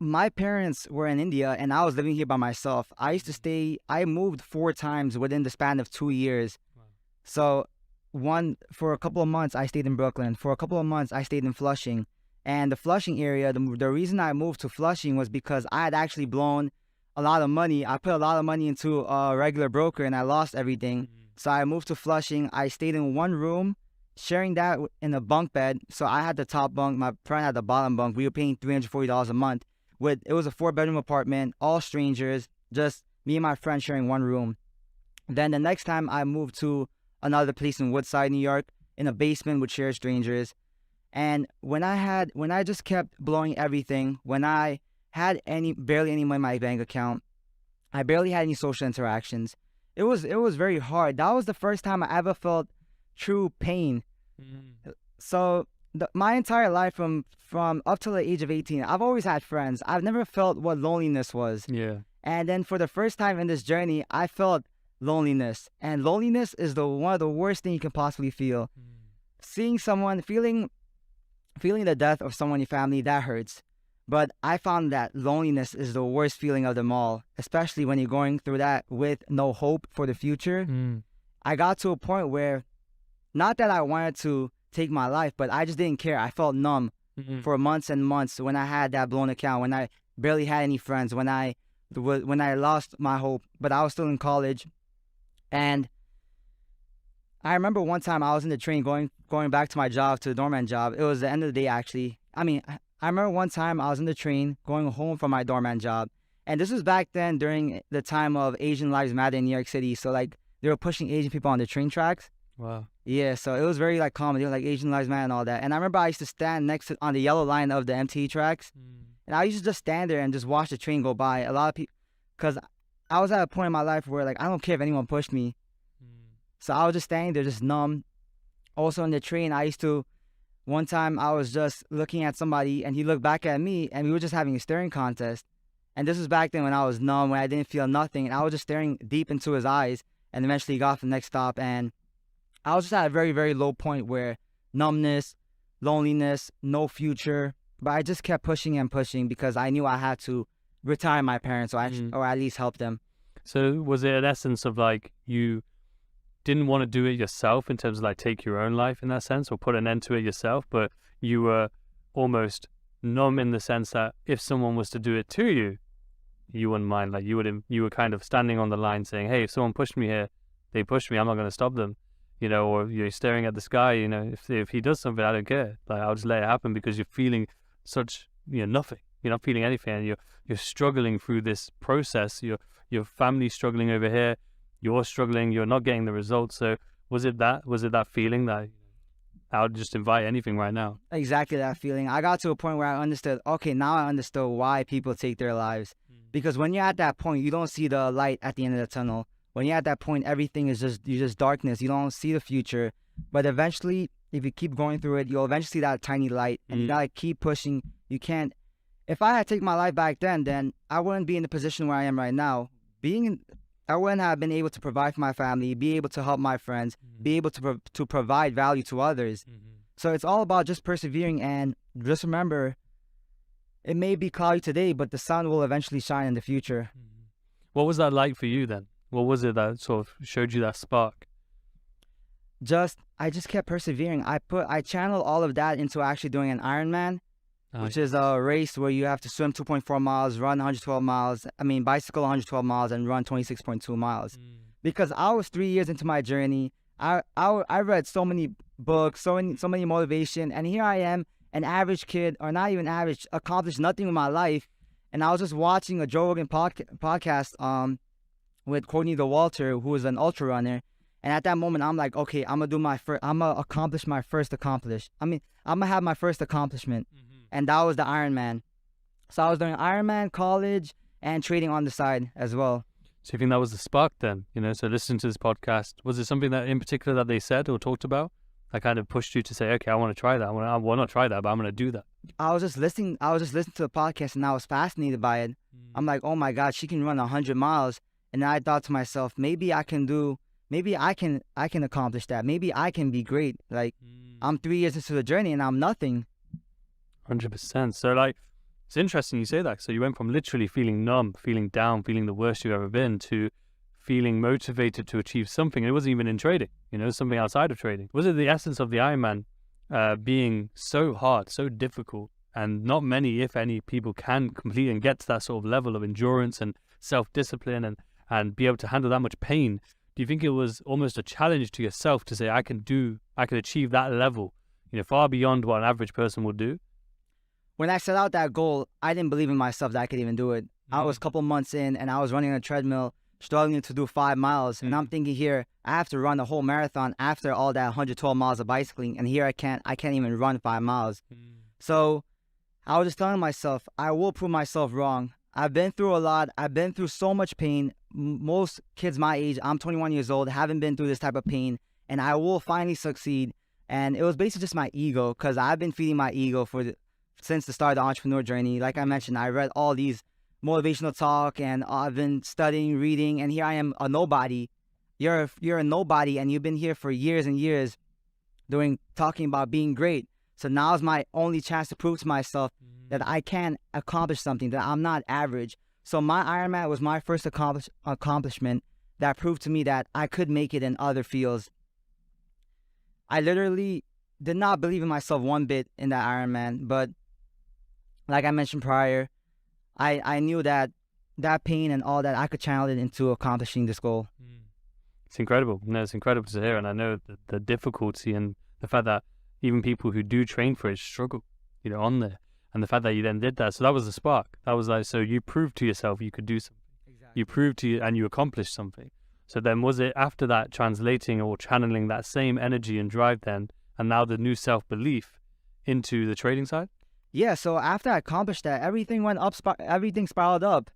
my parents were in India and I was living here by myself. I moved 4 times within the span of 2 years. Wow. So for a couple of months, I stayed in Brooklyn. For a couple of months, I stayed in Flushing. And the Flushing area, the reason I moved to Flushing was because I had actually blown a lot of money. I put a lot of money into a regular broker and I lost everything. So I moved to Flushing. I stayed in one room, sharing that in a bunk bed. So I had the top bunk. My friend had the bottom bunk. We were paying $340 a month. It was a 4-bedroom apartment, all strangers, just me and my friend sharing one room. Then the next time I moved to another place in Woodside, New York, in a basement with shared strangers. And when I just kept blowing everything, when I had barely any money in my bank account, I barely had any social interactions. It was very hard. That was the first time I ever felt true pain. So my entire life from up till the age of 18, I've always had friends. I've never felt what loneliness was. Yeah. And then for the first time in this journey, I felt loneliness. And loneliness is one of the worst things you can possibly feel. Seeing someone, feeling the death of someone in your family, that hurts. But I found that loneliness is the worst feeling of them all, especially when you're going through that with no hope for the future. I got to a point where, not that I wanted to take my life, but I just didn't care. I felt numb for months and months when I had that blown account, when I barely had any friends, when I lost my hope, but I was still in college. And I remember one time I was in the train going back to my job, to the doorman job. It was the end of the day, actually. I remember one time I was in the train going home from my doorman job. And this was back then during the time of Asian Lives Matter in New York City. So, like, they were pushing Asian people on the train tracks. Wow. Yeah, so it was very, like, common. They were like Asian Lives Matter and all that. And I remember I used to stand on the yellow line of the MTA tracks. And I used to just stand there and just watch the train go by. A lot of people, because I was at a point in my life where, like, I don't care if anyone pushed me. So I was just standing there, just numb. Also in the train, one time I was just looking at somebody and he looked back at me and we were just having a staring contest. And this was back then when I was numb, when I didn't feel nothing. And I was just staring deep into his eyes, and eventually got off the next stop. And I was just at a very, very low point where numbness, loneliness, no future. But I just kept pushing and pushing because I knew I had to retire my parents or at least help them. So was it an essence of, like, you didn't want to do it yourself in terms of, like, take your own life in that sense or put an end to it yourself, but you were almost numb in the sense that if someone was to do it to you, you wouldn't mind. Like, you were kind of standing on the line saying, hey, if someone pushed me here, they pushed me, I'm not going to stop them, or you're staring at the sky, if he does something, I don't care. Like, I'll just let it happen because you're feeling such, nothing. You're not feeling anything, and you're struggling through this process. Your family's struggling over here. You're struggling. You're not getting the results. So was it that feeling that I would just invite anything right now? Exactly that feeling. I got to a point where I understood, okay, now I understood why people take their lives. Because when you're at that point, you don't see the light at the end of the tunnel. When you're at that point, everything is just darkness. You don't see the future. But eventually, if you keep going through it, you'll eventually see that tiny light. And you gotta keep pushing. You can't. If I had taken my life back then I wouldn't be in the position where I am right now. I wouldn't have been able to provide for my family, be able to help my friends, be able to provide value to others. So it's all about just persevering, and just remember, it may be cloudy today, but the sun will eventually shine in the future. What was that like for you then? What was it that sort of showed you that spark? I just kept persevering. I channeled all of that into actually doing an Ironman, which is a race where you have to swim 2.4 miles, run 112 miles, bicycle 112 miles, and run 26.2 miles. Because I was 3 years into my journey. I read so many books, so many motivation, and here I am, an average kid, or not even average, accomplished nothing with my life. And I was just watching a Joe Rogan podcast with Courtney DeWalter, who is an ultra runner. And at that moment, I'm like, okay, I'm gonna accomplish my first I'm gonna have my first accomplishment. And that was the Ironman. So I was doing Ironman, college, and trading on the side as well. So you think that was the spark then? So listening to this podcast, was it something that in particular that they said or talked about that kind of pushed you to say, okay, I want to try that. Well, not try that, but I'm going to do that? I was just listening to the podcast, and I was fascinated by it. I'm like, oh my God, she can run 100 miles. And then I thought to myself, maybe I can accomplish that. Maybe I can be great. Like, I'm 3 years into the journey and I'm nothing. 100%. So, like, It's interesting you say that. So you went from literally feeling numb, feeling down, feeling the worst you've ever been, to feeling motivated to achieve something. It wasn't even in trading, something outside of trading. Was it the essence of the Ironman being so hard, so difficult, and not many, if any, people can complete and get to that sort of level of endurance and self-discipline and be able to handle that much pain? Do you think it was almost a challenge to yourself to say, I can achieve that level, far beyond what an average person would do? When I set out that goal, I didn't believe in myself that I could even do it. I was a couple months in, and I was running on a treadmill, struggling to do 5 miles. And I'm thinking here, I have to run the whole marathon after all that 112 miles of bicycling. And here I can't even run 5 miles. So I was just telling myself, I will prove myself wrong. I've been through a lot. I've been through so much pain. Most kids my age, I'm 21 years old, haven't been through this type of pain. And I will finally succeed. And it was basically just my ego, because I've been feeding my ego since the start of the entrepreneur journey. Like I mentioned, I read all these motivational talk, and I've been studying, reading, and here I am, a nobody. You're a nobody, and you've been here for years and years talking about being great. So now's my only chance to prove to myself that I can accomplish something, that I'm not average. So my Ironman was my first accomplishment that proved to me that I could make it in other fields. I literally did not believe in myself one bit in that Ironman, but like I mentioned prior, I knew that pain and all that, I could channel it into accomplishing this goal. It's incredible. No, it's incredible to hear. And I know the difficulty and the fact that even people who do train for it struggle, on there. And the fact that you then did that. So that was the spark. That was like, so you proved to yourself you could do something. Exactly. You proved and you accomplished something. So then was it after that translating or channeling that same energy and drive then, and now the new self-belief into the trading side? Yeah, so after I accomplished that, everything went up, everything spiraled up.